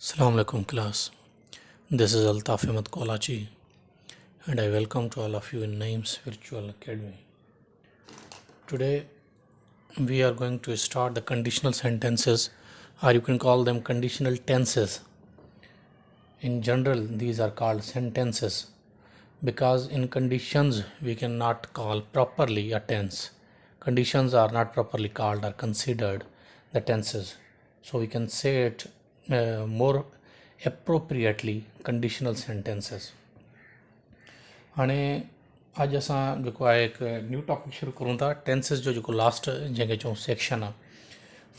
Assalamu alaikum class. This is Altaf Ahmed Kolachi and I welcome to all of you in Naeem's Virtual Academy. Today we are going to start the conditional sentences, or you can call them conditional tenses. In general, these are called sentences because in conditions we cannot call properly a tense. Conditions are not properly called or considered the tenses. So we can say it more appropriately conditional sentences. हाणे अॼु असां जेको आहे हिकु new topic शुरू करूं था tenses जो जेको लास्ट जंहिंखे चऊं सेक्शन आहे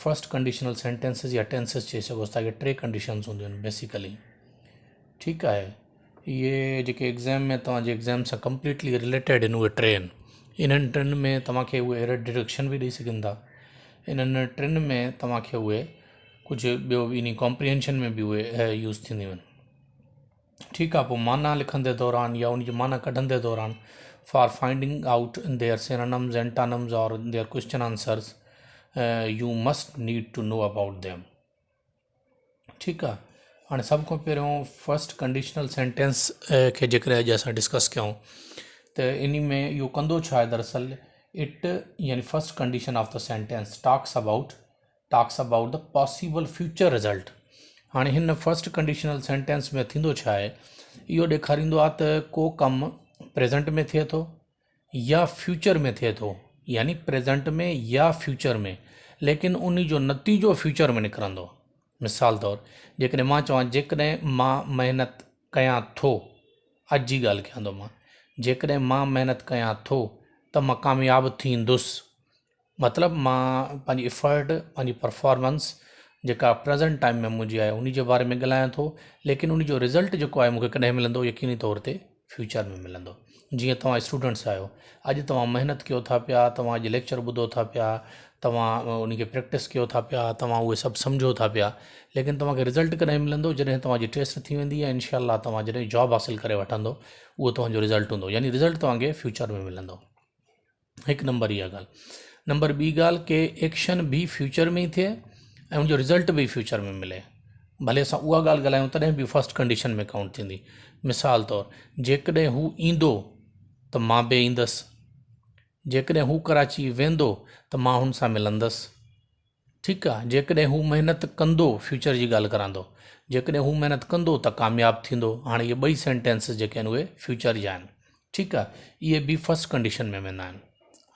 फर्स्ट कंडीशनल सेंटेंसिस या टेंसिस चई सघो था कि टे कंडीशन्स हूंदियूं आहिनि बेसिकली ठीकु आहे इहे जेके एग्ज़ाम में तव्हांजे एग्ज़ाम सां कंप्लीटली रिलेटेड आहिनि उहे टे आहिनि इन्हनि टिनि में तव्हांखे उहे एरर डिटेक्शन बि ॾेई सघनि था इन्हनि टिनि में तव्हांखे उहे कुझु ॿियो इन कॉम्प्रिहेंशन में बि उहे यूज़ थींदियूं आहिनि ठीक है पोइ माना लिखंदे दौरान या उनजी माना कढंदे दौरान for finding out their synonyms antonyms और their question answers you must need to know about them ठीक है हाणे सब खां पहिरियों फर्स्ट कंडीशनल सेंटेंस खे जेकर अॼु असां डिस्कस कयूं त इन में इहो कंदो छा आहे दरअसल इट यानी first condition of the sentence talks about the possible future result हाणे हिन फर्स्ट कंडीशनल सेंटेंस में थींदो छा आहे इहो ॾेखारींदो आहे त को कमु प्रेज़ेंट में थिए थो या फ्यूचर में थिए थो यानी प्रेज़ेंट में या फ्यूचर में लेकिन उन जो नतीजो फ्यूचर में निकिरंदो मिसाल तौरु जेकॾहिं मां चवां जेकॾहिं मां महिनत कयां थो अॼु जी ॻाल्हि कयां थो मां जेकॾहिं मां महिनत कयां थो त मां कामयाबु थींदुसि मतिलबु मां पंहिंजी इफर्ट पंहिंजी परफॉर्मेंस जेका प्रेज़ेंट टाइम में मुंहिंजी आहे उन जे बारे में ॻाल्हायां थो लेकिन उन जो रिज़ल्ट जेको आहे मूंखे कॾहिं मिलंदो यकीनी तौर ते फ्यूचर में मिलंदो जीअं तव्हां स्टूडेंट्स आहियो अॼु तव्हां महिनत कयो था पिया तव्हां अॼु लेक्चर ॿुधो था पिया तव्हां उनखे प्रैक्टिस कयो था पिया तव्हां उहे सभु सम्झो था पिया लेकिन तव्हांखे रिज़ल्ट कॾहिं मिलंदो जॾहिं तव्हांजी टेस्ट थी वेंदी ऐं इंशाअल्लाह तव्हां जॾहिं जॉब हासिलु करे वठंदो उहो तव्हांजो रिज़ल्ट हूंदो यानी रिज़ल्ट तव्हांखे फ्यूचर में मिलंदो हिकु नंबर इहा ॻाल्हि नंबर ॿी ॻाल्हि के एक्शन बि फ्यूचर में ई थिए ऐं उनजो रिज़ल्ट बि फ्यूचर में मिले भले असां उहा ॻाल्हि ॻाल्हायूं तॾहिं बि फर्स्ट कंडीशन में काउंट थींदी मिसाल तौरु जेकॾहिं हू ईंदो त मां बि ईंदुसि जेकॾहिं हू कराची वेंदो त मां हुन सां मिलंदुसि ठीकु आहे जेकॾहिं हू महिनत कंदो फ्यूचर जी ॻाल्हि करां थो जेकॾहिं हू महिनत कंदो त कामयाबु थींदो हाणे इहे ॿई सेंटेंसिस जेके आहिनि उहे फ्यूचर जा आहिनि ठीकु आहे इहे बि फर्स्ट कंडीशन में वेंदा आहिनि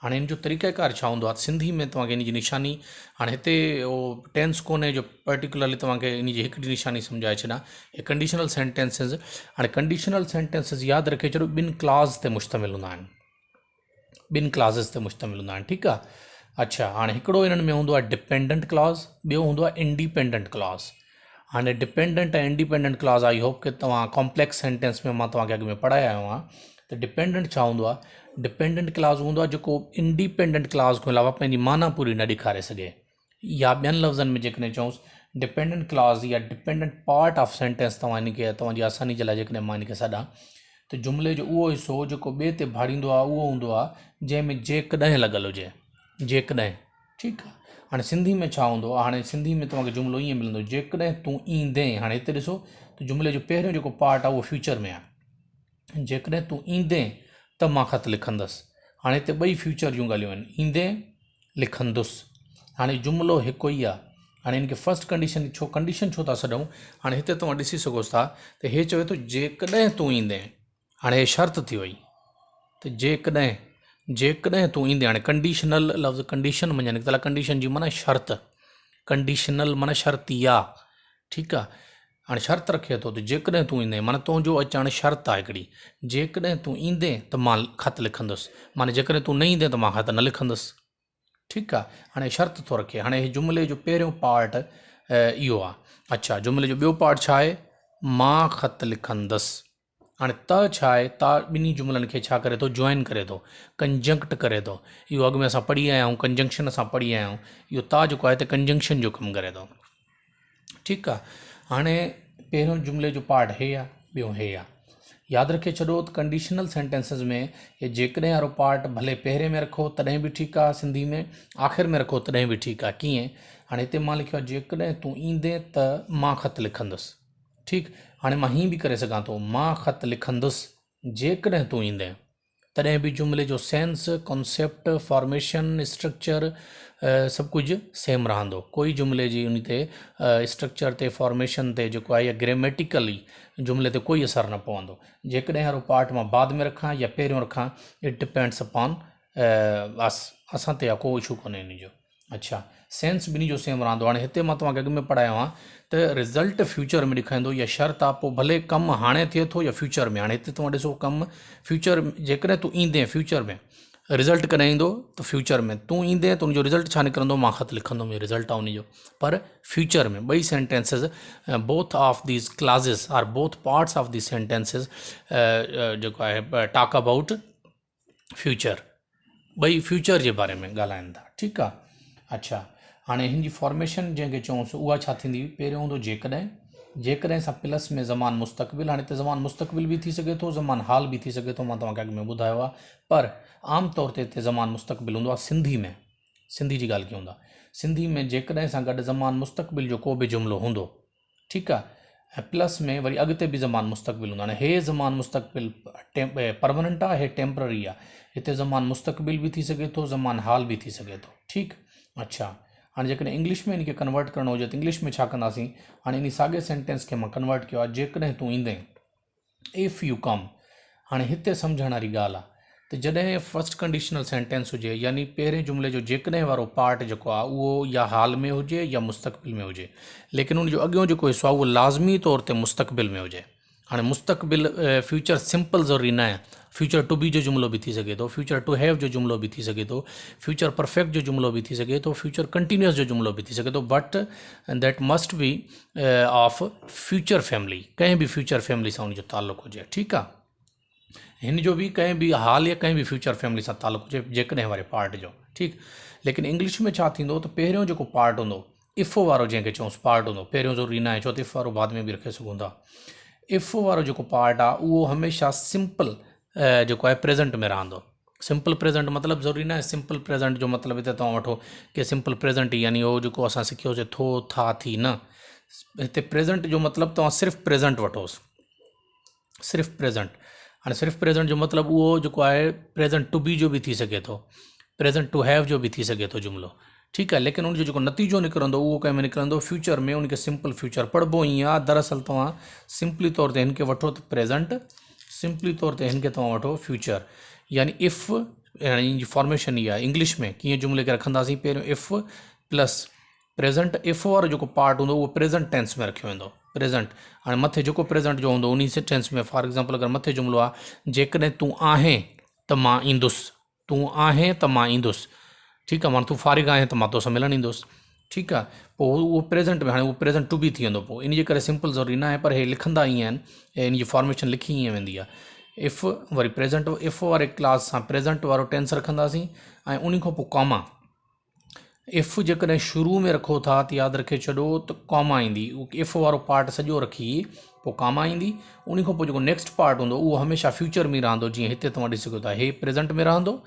हाणे इन जो तरीक़ेकार छा हूंदो आहे सिंधी में तव्हांखे इन जी निशानी हाणे हिते उहो टेंस कोन्हे जो पर्टिकुलरली तव्हांखे इन जी हिकिड़ी निशानी सम्झाए छॾां हे कंडीशनल सेंटेंसिस हाणे कंडीशनल सेंटेंसिस यादि रखे छॾियो ॿिनि क्लाज़ ते मुश्तमिल हूंदा आहिनि ॿिनि क्लाज़िस ते मुश्तमिल हूंदा आहिनि ठीकु आहे अच्छा हाणे हिकिड़ो इन्हनि में हूंदो आहे डिपेंडेंट क्लॉज़ ॿियो हूंदो आहे इंडिपेंडेंट क्लॉज़ हाणे डिपेंडेंट ऐं इंडिपेंडेंट क्लॉज़ आई होप कि तव्हां कॉम्प्लेक्स सेंटेंस में मां तव्हांखे अॻु में पढ़ाए आयो आहियां त डिपेंडेंट छा हूंदो आहे डिपेंडेंट क्लॉज़ हूंदो आहे जेको इंडिपेंडेंट क्लॉज़ खां अलावा पंहिंजी माना पूरी न ॾेखारे सघे या ॿियनि लफ़्ज़नि में जेकॾहिं चऊंसि डिपेंडेंट क्लॉज़ या डिपेंडेंट पार्ट ऑफ सेंटेंस तव्हां इनखे तव्हांजी आसानी जे लाइ जेकॾहिं मां इनखे सॾां त जुमिले जो उहो हिसो जेको ॿिए ते भाड़ींदो आहे उहो हूंदो आहे जंहिंमें जेकॾहिं लॻल हुजे जेकॾहिं ठीकु आहे हाणे सिंधी में छा हूंदो आहे हाणे सिंधी में तव्हांखे जुमिलो ईअं मिलंदो जेकॾहिं तूं ईंदे हाणे हिते ॾिसो त जुमिले जो पहिरियों जेको पार्ट आहे उहो फ्यूचर में आहे जेकॾहिं तूं ईंदे त मां ख़त लिखंदुसि हाणे हिते ॿई फ्यूचर जूं ॻाल्हियूं आहिनि ईंदे लिखंदुसि हाणे जुमिलो हिकु ई आहे हाणे इनखे फर्स्ट कंडीशन छो था सॾूं हाणे हिते तव्हां ॾिसी सघो था त हे चवे थो जेकॾहिं तूं ईंदे हाणे हे शर्त थी वई त जेकॾहिं तूं ईंदे हाणे कंडीशनल लफ़्ज़ कंडीशन मञनि निकितल कंडीशन जी माना शर्त कंडीशनल माना शर्तिया ठीकु आहे हाणे शर्त रखे थो त जेकॾहिं तूं ईंदे माना तुंहिंजो अचणु शर्त आहे हिकिड़ी जेकॾहिं तूं ईंदे त मां ख़त लिखंदुसि माना जेकॾहिं तूं न ईंदे त मां ख़त न लिखंदुसि ठीकु आहे हाणे शर्त थो रखे हाणे जुमिले जो पहिरियों पार्ट इहो आहे अच्छा जुमिले जो ॿियो पार्ट छा आहे मां ख़त लिखंदुसि हाणे त छा आहे त ॿिन्ही जुमिलनि खे छा करे थो जॉइन करे थो कंजंक्ट करे थो इहो अॻु में असां पढ़ी आया आहियूं कंजंक्शन असां पढ़ी आया आहियूं इहो त जेको आहे हिते कंजंक्शन जो कमु करे थो ठीकु आहे हाणे पहिरियों जुमिले जो पार्ट हे आहे ॿियो हे आहे यादि रखे छॾो त कंडीशनल सेंटेंसिस में ये जेकॾहिं वारो पार्ट भले पहिरें में रखो तॾहिं बि ठीकु आहे सिंधी में आख़िर में रखो तॾहिं बि ठीकु आहे कीअं हाणे हिते मां लिखियो आहे जेकॾहिं तूं ईंदे त मां ख़त लिखंदुसि ठीकु। हाणे मां हीअं बि करे सघां थो, मां ख़त लिखंदुसि जेकॾहिं तूं ईंदे, तॾहिं बि जुमिले जो सेंस, कॉन्सेप्ट, फॉर्मेशन, स्ट्रक्चर सभु कुझु सेम रहंदो। कोई जुमिले जी उन ते स्ट्रक्चर ते, फॉर्मेशन ते जेको आहे या ग्रामेटिकली जुमिले ते कोई असरु न पवंदो। जेकॾहिं वारो पार्ट मां बाद में रखां या पहिरियों रखां, इट डिपेंड्स अपॉन असां ते को इशू कोन्हे इन जो। अच्छा, सेंस ॿिन्ही जो सेम रहंदो। हाणे हिते मां तव्हांखे अॻु में पढ़ायो आहे त रिज़ल्ट फ्यूचर में ॾेखारींदो या शर्त आहे, पोइ भले कमु हाणे थिए थो या फ्यूचर में। हाणे हिते तव्हां ॾिसो कमु फ्यूचर, जेकॾहिं तूं ईंदे फ्यूचर में, रिज़ल्ट कॾहिं ईंदो त फ्यूचर में तूं ईंदे त उनजो रिज़ल्ट छा निकिरंदो, मां ख़त लिखंदुमि, रिज़ल्ट आहे उनजो। पर फ्यूचर में ॿई sentences, both of these clauses are both parts of these sentences जेको आहे टॉक अबाउट फ्यूचर, ॿई फ्यूचर जे बारे में ॻाल्हाइनि था। ठीकु आहे। अच्छा, हाणे हिन जी फॉर्मेशन जंहिंखे चऊंसि उहा छा थींदी, पहिरियों हूंदो जेकॾहिं, जेकॾहिं सां प्लस में ज़मान मुस्तक़बिल। हाणे हिते ज़मान मुस्तक़बिल बि थी सघे थो, ज़मान हाल बि थी सघे थो, मां तव्हांखे अॻु में ॿुधायो आहे। पर आम तौर ते हिते ज़मान मुस्तक़बिल हूंदो आहे। सिंधी में, सिंधी जी ॻाल्हि कयूं था, सिंधी में जेकॾहिं सां गॾु ज़मान मुस्तक़बिल जो को बि जुमिलो हूंदो, ठीकु आहे, ऐं प्लस में वरी अॻिते बि ज़मान मुस्तक़बिल हूंदो। हाणे हे ज़मान मुस्तक़बिल परमानेंट आहे, हे टेम्पररी आहे। हिते ज़मान मुस्तक़बिल बि थी सघे थो, ज़मान हाल बि थी सघे थो। ठीकु। अच्छा, हाणे जेकॾहिं इंग्लिश में इनखे कन्वर्ट करणो हुजे त इंग्लिश में छा कंदासीं। हाणे इन साॻे सेंटेंस खे मां कन्वर्ट कयो आहे, जेकॾहिं तूं ईंदे, इफ़ यू कम। हाणे हिते सम्झण वारी ॻाल्हि आहे त जॾहिं फर्स्ट कंडीशनल सेंटेंस हुजे, यानी पहिरें जुमिले जो जेकॾहिं वारो पार्ट जेको आहे उहो या हाल में हुजे या मुस्तक़बिल में हुजे, लेकिन उनजो अॻियों जेको हिसो आहे उहो लाज़मी तौर ते मुस्तक़बिल में हुजे। हाणे मुस्तक़बिल फ्यूचर सिंपल ज़रूरी न आहे, फ्यूचर टू बी जो जुमिलो बि थी सघे थो, फ्यूचर टू हैव जो जुमिलो बि थी सघे थो, फ्यूचर परफेक्ट जो जुमिलो बि थी सघे थो, फ्यूचर कंटिन्यूअस जो जुमिलो बि थी सघे थो, but that must be of future family, कंहिं बि फ्यूचर फैमिली सां उनजो ताल्लुक़ु हुजे। ठीकु आहे। हिन जो बि कंहिं बि हाल या कंहिं बि फ्यूचर फैमिली सां ताल्लुक़ु हुजे, जेकॾहिं वारे पार्ट जो। ठीकु। लेकिन इंग्लिश में छा थींदो त पहिरियों जेको पार्ट हूंदो, इफ़ वारो जंहिंखे चऊंसि पार्ट हूंदो, पहिरियों ज़रूरी न आहे, छो त इफ़ वारो बाद में बि रखे सघूं था। इफ़ वारो जेको पार्ट आहे उहो हमेशह सिंपल जेको आहे प्रेज़ेंट में रहंदो। सिंपल प्रेज़ेंट मतिलबु ज़रूरी न आहे, सिंपल प्रेज़ेंट जो मतिलबु हिते तव्हां वठो कि सिंपल प्रेज़ेंट यानी उहो जेको असां सिखियोसीं थो, था, थी, न। हिते प्रेज़ेंट जो मतिलबु तव्हां सिर्फ़ु प्रेज़ेंट वठोसि, सिर्फ़ु प्रेज़ेंट। हाणे सिर्फ़ु प्रेज़ेंट जो मतिलबु उहो जेको आहे प्रेज़ेंट टू बी जो बि थी सघे थो, प्रेज़ेंट टू हैव जो बि थी सघे थो जुमिलो। ठीकु आहे। लेकिन उनजो जेको नतीजो निकिरंदो उहो कंहिं में निकिरंदो फ्यूचर में, उनखे सिंपल फ्यूचर पढ़िबो ईअं आहे। दरअसल तव्हां सिंपली तौर ते हिनखे वठो त प्रेज़ेंट, सिंपली तौर ते हिनखे तव्हां वठो फ्यूचर, यानी इफ़। हाणे इन जी फॉर्मेशन इहा आहे इंग्लिश में, कीअं जुमिले खे रखंदासीं, पहिरियों इफ़ प्लस प्रेज़ेंट, इफ़ वारो जेको पार्ट हूंदो उहो प्रेज़ेंट टेंस में रखियो वेंदो, प्रेज़ेंट। हाणे मथे जेको प्रेज़ेंट जो हूंदो उन टेंस में, फॉर एग्ज़ाम्पल अगरि मथे जुमिलो आहे, जेकॾहिं तूं आहीं त मां ईंदुसि, तूं आहीं त मां ईंदुसि। ठीकु आहे। माना तूं फारिग आहीं त मां तोसां मिलणु ईंदुसि। ठीकु आहे। पोइ उहो प्रेज़ेंट में, हाणे उहो प्रेज़ेंट टू बी थी वेंदो। पोइ इन जे करे सिंपल ज़रूरी न आहे, पर हे लिखंदा ईअं आहिनि, इन जी फॉर्मेशन लिखी ईअं वेंदी आहे। इफ़ वरी प्रेज़ेंट, इफ़ वारे क्लास सां प्रेज़ेंट वारो टेंस रखंदासीं, ऐं उन खां पोइ कॉमा। इफ़ जेकॾहिं शुरू में रखो था त यादि रखे छॾो त कॉमा ईंदी, इफ़ वारो पार्ट सॼो रखी पोइ कॉमा ईंदी। उन खां पोइ जेको नेक्स्ट पार्ट हूंदो उहो हमेशह फ्यूचर में रहंदो। जीअं हिते तव्हां ॾिसी सघो था, हे प्रेज़ेंट में रहंदो,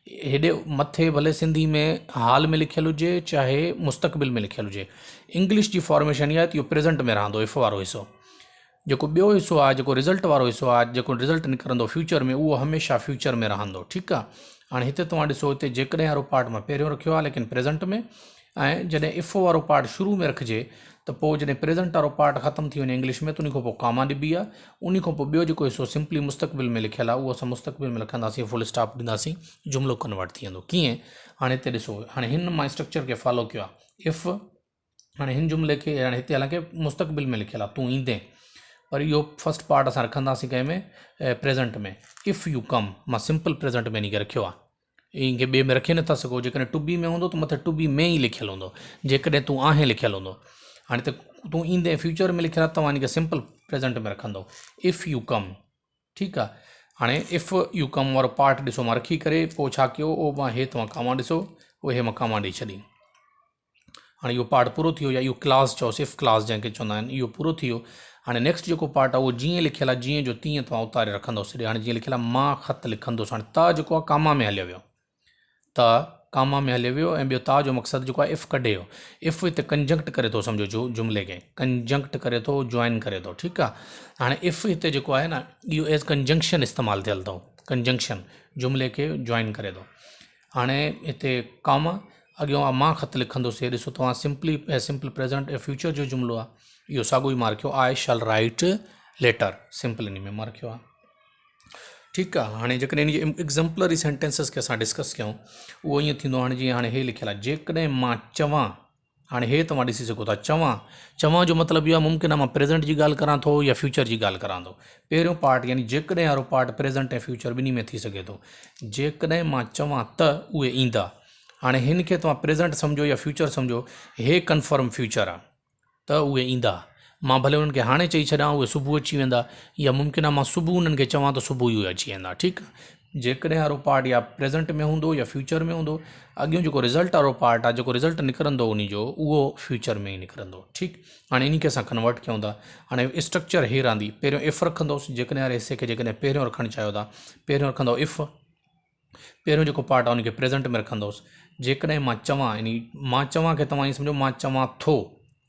हेॾे मथे भले सिंधी में हाल में लिखियलु हुजे चाहे मुस्तक़बिल में लिखियलु हुजे। इंग्लिश जी फॉर्मेशन इहा आहे त इहो प्रेज़ेंट में रहंदो इफ़ वारो हिसो। जेको ॿियो हिसो आहे, जेको रिज़ल्ट वारो हिसो आहे, जेको रिज़ल्ट निकिरंदो फ्यूचर में, उहो हमेशह फ्यूचर में रहंदो। ठीकु आहे। हाणे हिते तव्हां ॾिसो, हिते जेकॾहिं वारो पार्ट मां पहिरियों रखियो आहे लेकिन प्रेज़ेंट में, ऐं जॾहिं इफ़ वारो पार्ट शुरू में रखिजे त पोइ जॾहिं प्रेज़ेंट वारो पार्ट ख़तमु थी वञे इंग्लिश में, त उन खां पोइ कॉमा ॾिबी आहे। उन खां पोइ ॿियो जेको हिसो सिंपली मुस्तक़बिल में लिखियलु आहे उहो असां मुस्तक़बिल में लिखंदासीं, फुल स्टॉप ॾींदासीं, जुमिलो कन्वर्ट थी वेंदो। कीअं? हाणे हिते ॾिसो, हाणे हिन मां स्ट्रक्चर खे फॉलो कयो आहे। इफ़, हाणे हिन जुमिले खे, हाणे हिते हालांकि मुस्तक़बिल में लिखियलु आहे तूं ईंदे, पर इहो फर्स्ट पार्ट असां रखंदासीं कंहिं में, प्रेज़ेंट में। इफ़ यू कम, मां सिंपल प्रेज़ेंट में इनखे रखियो आहे, इनखे ॿिए में रखी नथा सघो। जेकॾहिं टू बी में हूंदो त मथे टू बी में ई लिखियलु हूंदो, जेकॾहिं तूं आहीं लिखियलु हूंदो। हाणे त तूं ईंदे फ्यूचर में लिखियलु आहे, तव्हां इनखे सिंपल प्रेज़ेंट में रखंदो, इफ़ यू कम। ठीकु आहे। हाणे इफ़ यू कम वारो पार्ट ॾिसो मां रखी करे पोइ छा कयो, उहो मां हे तव्हां कामा ॾिसो, उहे मां कामा ॾेई छॾी। हाणे इहो पार्ट पूरो थी वियो, या इहो क्लास चओसि, इफ़ क्लास जंहिंखे चवंदा आहिनि, इहो पूरो थी वियो। हाणे नेक्स्ट जेको पार्ट आहे उहो जीअं लिखियलु आहे, जीअं जो तीअं तव्हां उतारे रखंदो। हाणे जीअं लिखियलु आहे मां ख़त लिखंदुसि, हाणे त जेको आहे कामा में हलियो वियो, त कामा में हले वियो ऐं ॿियो ता जो मक़सदु जेको आहे इफ़ कढे हो। इफ़ हिते कंजंक्ट करे थो, सम्झो जो जुमिले खे कंजंक्ट करे थो, जॉइन करे थो। ठीकु आहे, हाणे इफ़ हिते जेको आहे न इहो एज़ कंजंक्शन इस्तेमालु थियल अथव, कंजंक्शन जुमिले खे जॉइन करे थो। हाणे हिते कामा अॻियां मां ख़त लिखंदुसि, ॾिसो तव्हां सिंपल प्रेज़ेंट ऐं फ्यूचर जो जुमिलो आहे, इहो साॻियो ई मार्कियो, आई shall write letter, simple in में मार्कियो आहे। ठीकु आहे, हाणे जेकॾहिं इन जी एग्ज़म्पलरी सेंटेंसिस खे असां डिस्कस कयूं, उहो ईअं थींदो, हाणे जीअं हाणे हे लिखियलु आहे, जेकॾहिं मां चवां, हाणे हे तव्हां ॾिसी सघो था, चवां जो मतिलबु इहो आहे मुमकिन आहे मां प्रेज़ेंट जी ॻाल्हि करां थो या फ्यूचर जी ॻाल्हि करां थो। पहिरियों पार्ट यानी जेकॾहिं वारो पार्ट प्रेज़ेंट ऐं फ्यूचर ॿिन्ही में थी सघे थो। जेकॾहिं मां चवां त उहे ईंदा, हाणे हिन खे तव्हां प्रेज़ेंट सम्झो या फ्यूचर सम्झो, हे कन्फर्म फ्यूचर आहे त उहे ईंदा। मां भले उन्हनि खे हाणे चई छॾियां उहे सुबुह अची वेंदा, या मुमकिन आहे मां सुबुह उन्हनि खे चवां त सुबुह ई उहे अची वेंदा। ठीकु आहे, जेकॾहिं वारो पार्ट या प्रेज़ेंट में हूंदो या फ्यूचर में हूंदो, अॻियों जेको रिज़ल्ट वारो पार्ट आहे, जेको रिज़ल्ट निकिरंदो उन जो, उहो फ्यूचर में ई निकिरंदो। ठीकु, हाणे इन खे असां कन्वर्ट कयूं था। हाणे स्ट्रक्चर हे रहंदी, पहिरियों इफ़ रखंदोसि, जेकॾहिं वारे हिसे खे जेकॾहिं पहिरियों रखणु चाहियो था, पहिरियों रखंदो इफ़, पहिरियों जेको पार्ट आहे उनखे प्रेज़ेंट में रखंदोसि। जेकॾहिं मां चवां, यानी मां चवां खे तव्हां ईअं सम्झो मां चवां थो,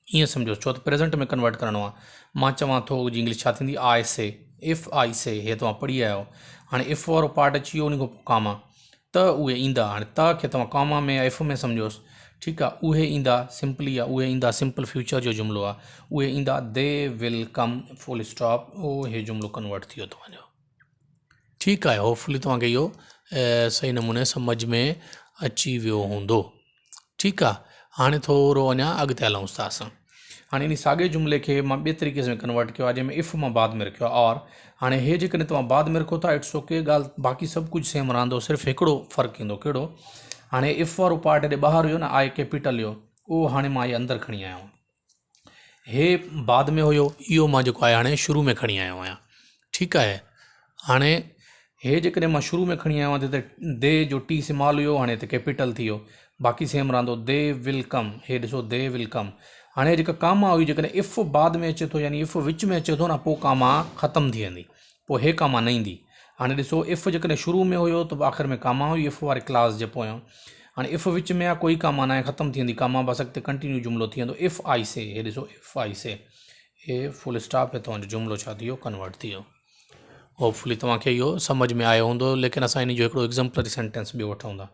ईअं सम्झो, छो त प्रेज़ेंट में कन्वर्ट करिणो आहे। मां चवां थो जी इंग्लिश छा थींदी, आई से, इफ़ आई से, हे तव्हां पढ़ी आयो। हाणे इफ़ वारो पार्ट अची वियो, उन खां पोइ कामा, त उहे ईंदा। हाणे त खे तव्हां कामा में या इफ़ में सम्झोसि। ठीकु आहे, उहे ईंदा, सिंपली आहे, उहे ईंदा, सिंपल फ्यूचर जो जुमिलो आहे, उहे ईंदा, they will come, full stop, उहो हे जुमिलो कन्वर्ट थी वियो तव्हांजो। ठीकु आहे, होपफुली तव्हांखे इहो सही नमूने सम्झ में अची वियो हूंदो। ठीकु आहे, हाणे थोरो अञा अॻिते हलूंसि था असां। हाणे इन साॻे जुमिले खे मां ॿिए तरीक़े सां कन्वर्ट कयो आहे, जंहिंमें इफ़ मां बाद में रखियो आहे और। हाणे हे जेकॾहिं तव्हां बाद में रखो था, इट्स ओके, ॻाल्हि बाक़ी सभु कुझु सेम रहंदो, सिर्फ़ु हिकिड़ो फ़र्क़ु ईंदो। कहिड़ो? हाणे इफ़ वारो पार्ट हेॾे ॿाहिरि हुयो न, आई कैपिटल जो, उहो हाणे मां इहे अंदरि खणी आयो आहियां। हे बाद में हुयो, इहो मां जेको आहे हाणे शुरू में खणी आयो आहियां। ठीकु आहे, हाणे हे जेकॾहिं मां शुरू में खणी आयो आहियां त दे जो टी स्मॉल हुयो, हाणे हिते कैपिटल थी वियो, बाक़ी सेम रहंदो, दे विल कम, हे ॾिसो दे विल कम। हाणे जेका कामा हुई, जेकॾहिं इफ़ बाद में अचे थो, यानी इफ़ विच में अचे थो न, पोइ कामा ख़तमु थी वेंदी, पोइ हे कामा न ईंदी। हाणे ॾिसो, इफ़ जेकॾहिं शुरू में हुयो त आख़िर में कामा हुई, इफ़ वारे क्लास जे पोयां। हाणे इफ़ विच में आहे, कोई कामा न आहे, ख़तमु थी वेंदी कामा, बसि अॻिते कंटिन्यू जुमिलो थी वेंदो, इफ़ आई से, हे ॾिसो इफ़ आई से, हे फुल स्टॉप, हे तव्हांजो जुमिलो छा थी वियो, कन्वर्ट थी वियो। होपफुली तव्हांखे इहो सम्झ में आयो हूंदो, लेकिन असां इन जो हिकिड़ो एग्ज़ाम्पलरी सेंटेंस ॿियो वठूं था।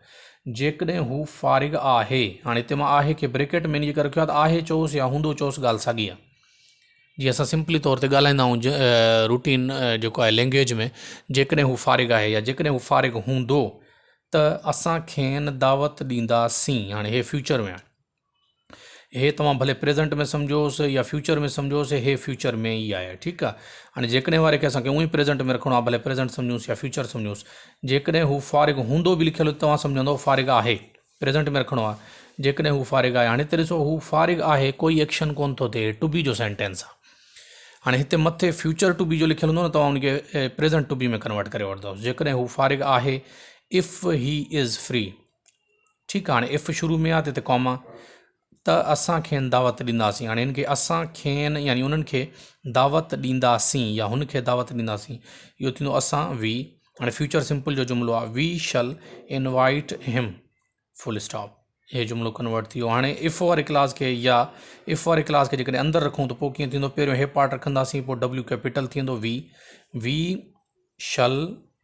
जेकॾहिं हू फ़ारिग़ आहे, हाणे हिते मां आहे खे ब्रेकेट में इन जे करे रखियो आहे, त आहे चयोसि या हूंदो चयोसि, ॻाल्हि साॻी आहे। जीअं असां सिंपली तौर ते ॻाल्हाईंदा आहियूं रूटीन जेको आहे लैंग्वेज में, जेकॾहिं हू फ़ारिग़ आहे या जेकॾहिं हू फ़ारिग़ हूंदो त असां खेनि दावत ॾींदासीं। हाणे हे फ्यूचर में आहे, हे तव्हां भले प्रेज़ेंट में सम्झोसि या फ्यूचर में सम्झोसि, हे फ्यूचर में ई आहे। ठीकु आहे, हाणे जेकॾहिं वारे खे असांखे उहो ई प्रेज़ेंट में रखिणो आहे, भले प्रेज़ेंट सम्झूंसि या फ्यूचर सम्झूंसि। जेकॾहिं हू फ़ारिग़ हूंदो बि लिखियलु तव्हां सम्झंदो फ़ारिग़ आहे, प्रेज़ेंट में रखिणो आहे। जेकॾहिं हू फ़ारिग़ आहे, हाणे हिते ॾिसो, हू फ़ारिग़ आहे, कोई एक्शन कोन थो थिए, टू बी जो सेंटेंस आहे। हाणे हिते मथे फ्यूचर टू बी जो लिखियलु हूंदो न, तव्हां उनखे प्रेज़ेंट टू बी में कन्वर्ट करे वठंदव। जेकॾहिं हू फ़ारिग़ आहे, इफ़ ही इज़ फ्री। ठीकु आहे, हाणे इफ़ शुरू में आहे त हिते कॉमा, त असां खेनि दावत ॾींदासीं। हाणे हिन खे असां खेनि यानी उन्हनि खे दावत ॾींदासीं या हुनखे दावत ॾींदासीं, इहो थींदो असां वी। हाणे फ्यूचर सिंपल जो जुमिलो आहे, वी शल इनवाइट हिम, फुल स्टॉप, हे जुमिलो कन्वर्ट थी वियो। हाणे इफ़ वारे क्लास खे या इफ़ वारे क्लास खे जेकॾहिं अंदरि रखूं त पोइ कीअं थींदो, पहिरियों हे पार्ट रखंदासीं, पोइ डब्ल्यू कैपिटल थी वेंदो, वी शल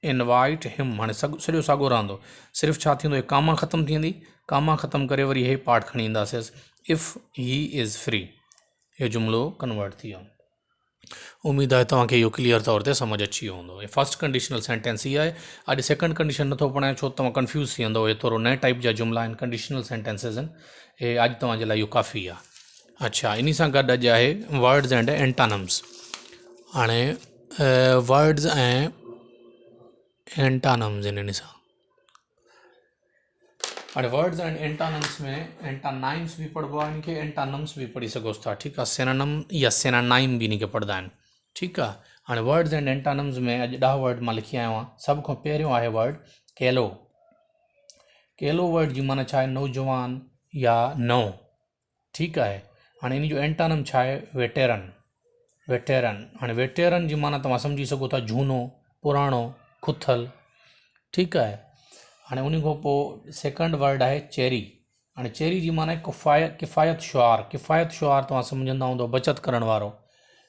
इनवाइट हिम। हाणे सॼो साॻियो रहंदो, सिर्फ़ु छा थींदो, हे कामा ख़तमु थी वेंदी, कामा ख़तमु करे वरी हे पार्ट खणी ईंदासीं, इफ़ ही इज़ फ्री, हे जुमिलो कन्वर्ट थी वियो। उमेदु आहे तव्हांखे इहो क्लियर तौर ते सम्झ अची वियो हूंदो। फर्स्ट कंडीशनल सेंटेंस ही आहे। अॼु सेकंड कंडीशन नथो पढ़ायां, छो तव्हां कंफ्यूज़ थी वेंदो, हे थोरो नए टाइप जा जुमिला आहिनि, कंडीशनल सेंटेंसिस आहिनि, हे अॼु तव्हांजे लाइ इहो काफ़ी आहे। अच्छा, इन सां गॾु अॼु आहे वर्ड्स एंड एंटानम्स। हाणे वर्ड्स ऐं एंटानम्स इन सां, हाणे वर्ड्स एंड एंटानम्स में एंटानाइम्स भी पढ़बो आहे, इनखे एंटानम्स भी पढ़ी सघो था। ठीकु आहे, सिनोनिम या सिनोनाइम भी इनखे पढ़ंदा आहिनि। ठीकु आहे, हाणे वर्ड्स एंड एंटानम्स में अॼु 10 वर्ड मां लिखी आयो आहियां। सभ खां पहिरियों आहे वर्ड केलो। केलो वर्ड जी माना छा आहे, नौजवान या नओ। ठीकु आहे, हाणे इन जो एंटानम छा आहे, वेटेरन। वेटेरन, हाणे वेटेरन जी माना तव्हां सम्झी सघो था, झूनो, पुराणो, खुथल। ठीकु आहे, हाणे उन खां पोइ सेकंड वर्ड आहे चेरी। हाणे चेरी जी माना आहे किफ़ायत शुआर। किफ़ायत शुआर तव्हां सम्झंदा हूंदो बचत करण वारो,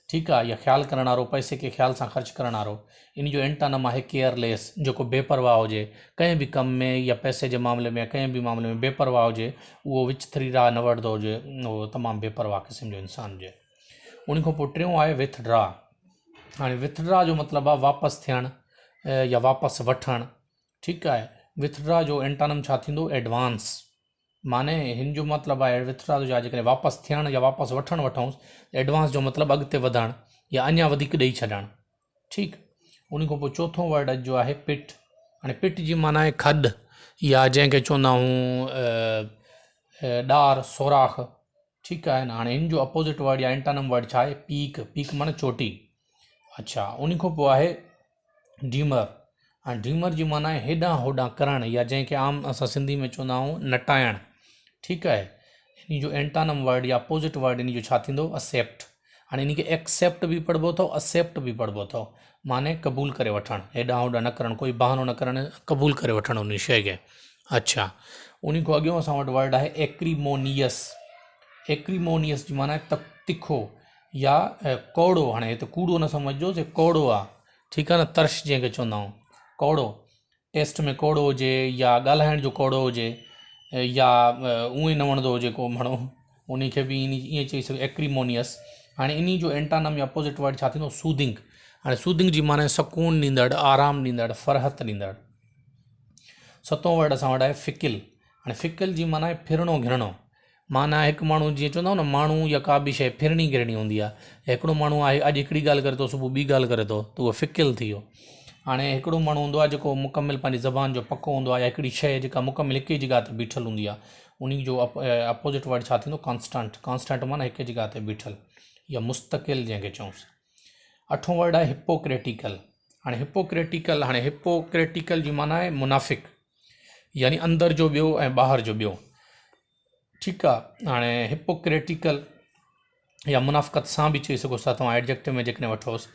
ठीकु आहे, या ख़्यालु करण वारो, पैसे खे ख़्याल सां ख़र्च करण वारो। इन जो एंटानम आहे केयरलेस, जेको बेपरवाह हुजे कंहिं बि कम में या पैसे जे मामले में या कंहिं बि मामले में बेपरवाह हुजे, उहो विचथरी राह न वठंदो हुजे, उहो तमामु बेपरवाह क़िस्म जो इंसानु हुजे। उन खां पोइ टियों आहे विथड्रा। हाणे विथड्रा जो मतिलबु आहे वापसि थियणु या वापसि वठणु, ठीकु आहे। विथड्रा जो एंटानम छा थींदो? एडवांस। माने हिन जो मतिलबु आहे विथड्रा जो आहे जेकॾहिं वापसि थियणु या वापसि वठणु वठूंसि, एडवांस जो मतिलबु अॻिते वधणु या अञा वधीक ॾेई छॾणु, ठीकु। उन खां पोइ चोथों वर्ड जो आहे पिट। हाणे पिट जी माना आहे खॾु या जंहिंखे चवंदा आहियूं ॾार, सोराख़, ठीकु आहे न। हाणे हिन जो अपोज़िट वर्ड या एंटानम वर्ड छा आहे? पीक। पीक माना चोटी। अच्छा, उन खां पोइ आहे डीमर। हाणे डीमर जी माना आहे हेॾां होॾां करणु या जंहिंखे आम असां सिंधी में चवंदा आहियूं नटाइणु, ठीकु आहे। इन जो एंटानम वर्ड या अपोज़िट वर्ड इन जो छा थींदो? एक्सेप्ट। हाणे इन खे एक्सेप्ट बि पढ़िबो अथव, एक्सेप्ट बि पढ़िबो अथव, माने क़बूल करे वठणु, हेॾां होॾां न करणु, कोई बहानो न करणु, क़बूल करे वठणु उन शइ खे। अच्छा, उन खां अॻियों असां वटि वर्ड आहे एक्रीमोनियस। एक्रीमोनियस जी माना आहे तिखो या कौड़ो। हाणे हिते कूड़ो न सम्झिजोसि, कौड़ो आहे, ठीकु आहे न। तर्श जंहिंखे चवंदा आहियूं, कौड़ो, टेस्ट में कौड़ो हुजे या ॻाल्हाइण जो कौड़ो हुजे या उअं ई न वणंदो हुजे को माण्हू, उन खे बि ईअं चई सघे एक्रीमोनियस। हाणे इन जो एंटानम या अपोज़िट वर्ड छा थींदो? सूदिंग। हाणे सूदिंग जी माना सुकून ॾींदड़, आराम ॾींदड़, फ़रहत ॾींदड़। सतों वर्ड असां वटि आहे फिकिल। हाणे फिकिल जी माना आहे फिरणो घिरणो। माना हिकु माण्हू जीअं चवंदा आहियूं न, माण्हू या का बि शइ फिरणी गिरणी हूंदी आहे। हिकिड़ो माण्हू आहे अॼु हिकिड़ी ॻाल्हि करे थो, सुबुह ॿी ॻाल्हि करे थो, त उहो फिकिल थी वियो। हाणे हिकिड़ो माण्हू हूंदो आहे जेको मुकमिल पंहिंजी ज़बान जो पको हूंदो आहे, या हिकिड़ी शइ जेका मुकमिल हिकु ई जॻह ते बीठल हूंदी आहे, उन जो अपोज़िट वर्ड छा थींदो? कॉन्स्टेंट। कॉन्स्टेंट माना हिकु जॻह ते बीठल या मुस्तक़िल जंहिंखे चऊंसि। अठों वर्ड आहे हिपोक्रेटिकल। हाणे हिपोक्रेटिकल जी माना आहे मुनाफ़िक़, यानी अंदर जो ॿियो ऐं ॿाहिरि जो ॿियो, ठीकु आहे। हाणे हिपोक्रेटिकल या मुनाफ़िक़त सां बि चई सघो था तव्हां एडजेक्टिव में जेकॾहिं वठोसि,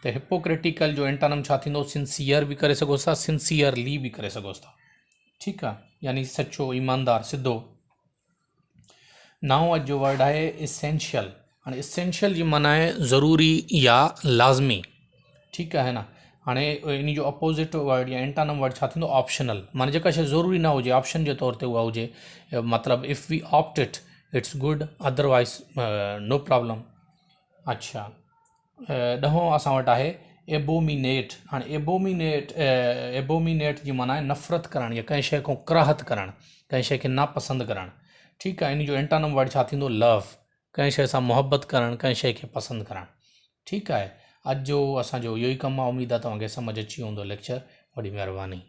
त हिपोक्रेटिकल जो एंटानम छा थींदो? सिंसियर बि करे सघो था, सिंसियरली बि करे सघो था, ठीकु आहे, यानी सचो, ईमानदार, सिधो। नाउ जो वर्ड आहे इसेंशियल। हाणे इसेंशियल जी माना आहे ज़रूरी या लाज़मी, ठीकु आहे न। हाणे इन जो अपोज़िट वर्ड या एंटानम वर्ड छा थींदो? ऑप्शनल। माना जेका शइ ज़रूरी न हुजे, ऑप्शन जे तौर ते उहा हुजे, मतिलबु if we opt it it's good, otherwise no problem. अच्छा, ॾहों असां वटि आहे एबोमिनेट। हाणे एबोमिनेट जी माना आहे नफ़रत करणु या कंहिं शइ खां कराहत करणु, कंहिं शइ खे नापसंदि करणु, ठीकु आहे। इन जो एंटानम वर्ड छा थींदो? लव। कंहिं शइ सां मुहबत करणु, कंहिं शइ खे पसंदि करणु, ठीकु आहे। अॼु जो असांजो इहो ई कमु आहे। उमेदु आहे तव्हांखे सम्झ अची हूंदो लेक्चर। वॾी महिरबानी।